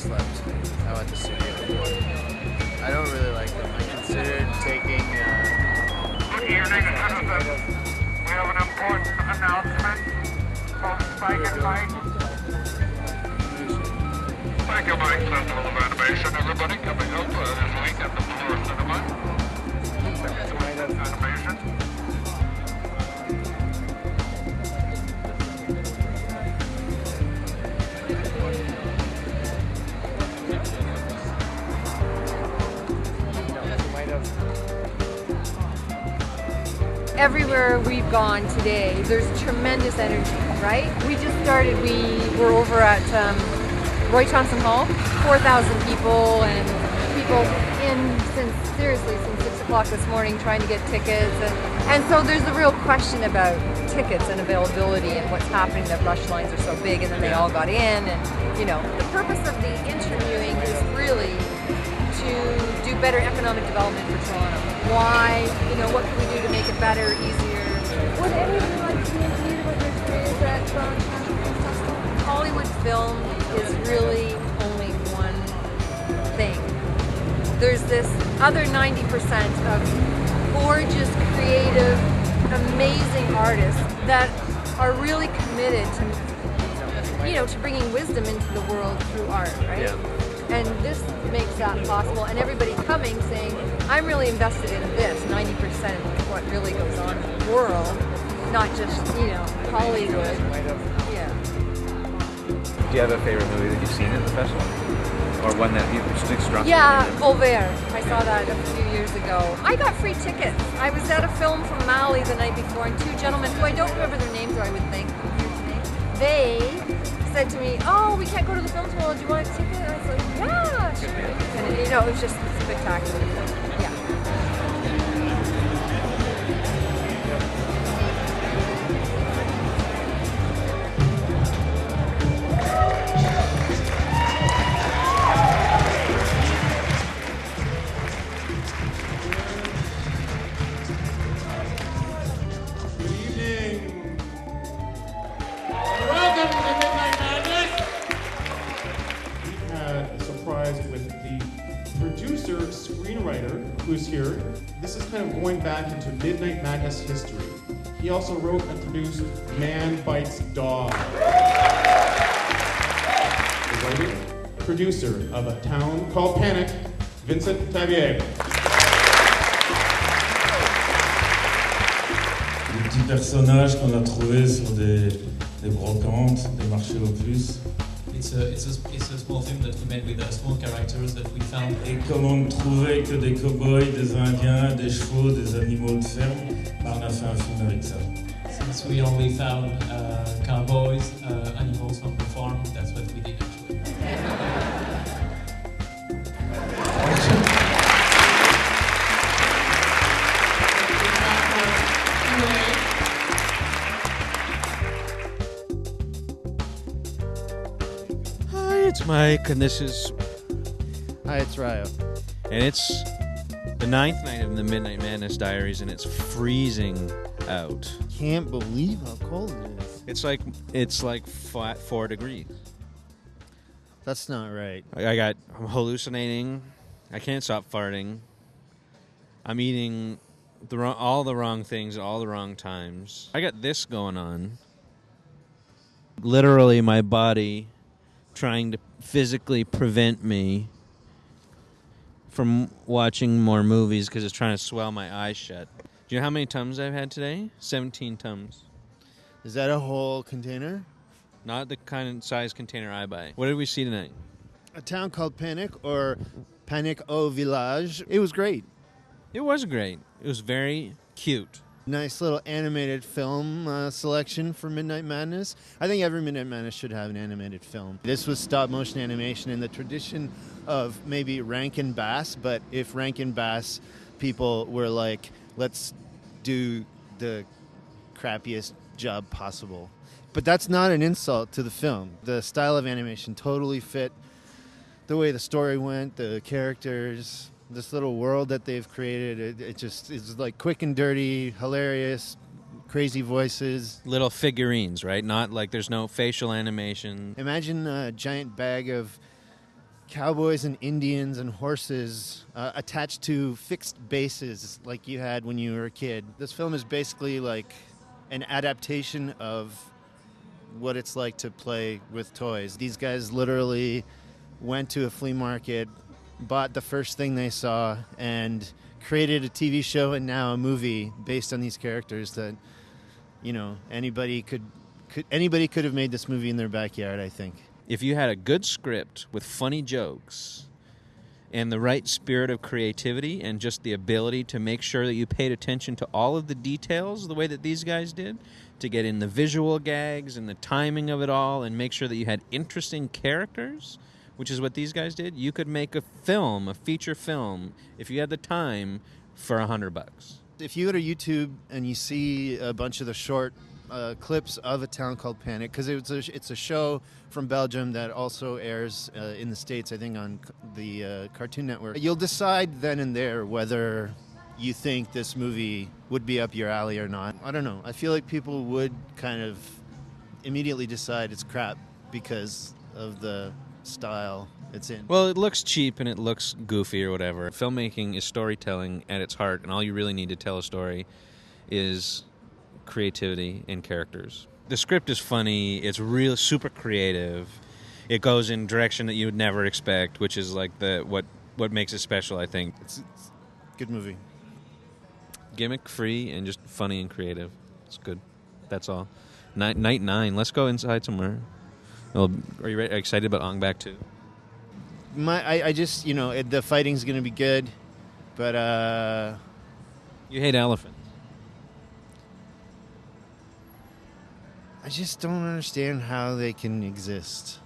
slept. I went to studio before. I don't really like them. I considered taking. Good evening, citizens. We have an important announcement from Spike and Mike. Spike and Mike Festival of Animation, everybody, coming up this week at the Floor Cinema. Animation. Everywhere we've gone today, there's tremendous energy, right? We just started, we were over at Roy Thompson Hall, 4,000 people, and people in since 6 o'clock this morning trying to get tickets. And so there's a real question about tickets and availability and what's happening, that rush lines are so big, and then they all got in. And, you know, the purpose of the interviewing is really to do better economic development for Toronto. Why, you know, what can we do to make it better, easier? Would any of you like to interview about your experience at Toronto International Festival? Hollywood film is really only one thing. There's this other 90% of gorgeous, creative, amazing artists that are really committed to, you know, to bringing wisdom into the world through art, right? Yeah. And this makes that possible, and everybody coming saying, I'm really invested in this, 90% of what really goes on in the world, not just, you know, Hollywood. Yeah. Do you have a favorite movie that you've seen at the festival? Or one that you struck? Yeah, Volver. I saw that a few years ago. I got free tickets. I was at a film from Mali the night before, and two gentlemen, who I don't remember their names, or I would think, they said to me, oh, we can't go to the film tomorrow, do you want a ticket? And I was like, yeah, sure. And you know, it was just spectacular. Yeah. Who's here. This is kind of going back into Midnight Madness history. He also wrote and produced Man Bites Dog. The writer, producer of A Town Called Panic, Vincent Tavier. Les petits personnages qu'on a trouvés sur des brocantes, des marchés aux puces. It's a small film that we made with small characters that we found. Et comme on ne trouvait que des cow-boys, des indiens, des chevaux, des animaux de ferme, on a fait un film avec ça. Since we only found cowboys, animals from the farm, that's what we did actually. It's Mike, and this is... Hi, it's Ryo. And it's the 9th night of the Midnight Madness Diaries, and it's freezing out. Can't believe how cold it is. It's like 4 degrees. That's not right. I'm hallucinating. I can't stop farting. I'm eating all the wrong things at all the wrong times. I got this going on. Literally, my body trying to physically prevent me from watching more movies because it's trying to swell my eyes shut. Do you know how many Tums I've had today? 17 Tums. Is that a whole container? Not the kind of size container I buy. What did we see tonight? A Town Called Panic, or Panic au Village. It was great. It was great. It was very cute. Nice little animated film selection for Midnight Madness. I think every Midnight Madness should have an animated film. This was stop-motion animation in the tradition of maybe Rankin Bass, but if Rankin Bass people were like, let's do the crappiest job possible. But that's not an insult to the film. The style of animation totally fit the way the story went, the characters, this little world that they've created. It's like quick and dirty, hilarious, crazy voices. Little figurines, right? Not like there's no facial animation. Imagine a giant bag of cowboys and Indians and horses attached to fixed bases like you had when you were a kid. This film is basically like an adaptation of what it's like to play with toys. These guys literally went to a flea market, bought the first thing they saw, and created a TV show and now a movie based on these characters that, you know, anybody could have made this movie in their backyard, I think. If you had a good script with funny jokes and the right spirit of creativity and just the ability to make sure that you paid attention to all of the details the way that these guys did, to get in the visual gags and the timing of it all and make sure that you had interesting characters, which is what these guys did, you could make a film, a feature film, if you had the time, for $100. If you go to YouTube and you see a bunch of the short clips of A Town Called Panic, because it's a show from Belgium that also airs in the States, I think, on the Cartoon Network. You'll decide then and there whether you think this movie would be up your alley or not. I don't know. I feel like people would kind of immediately decide it's crap because of the style it's in. Well, it looks cheap and it looks goofy or whatever. Filmmaking is storytelling at its heart, and all you really need to tell a story is creativity and characters. The script is funny. It's real super creative. It goes in a direction that you would never expect, which is like what makes it special, I think. It's a good movie. Gimmick free and just funny and creative. It's good. That's all. Night 9. Let's go inside somewhere. Well, are you excited about Ong Bak 2? I just, you know, the fighting's going to be good, but You hate elephants. I just don't understand how they can exist.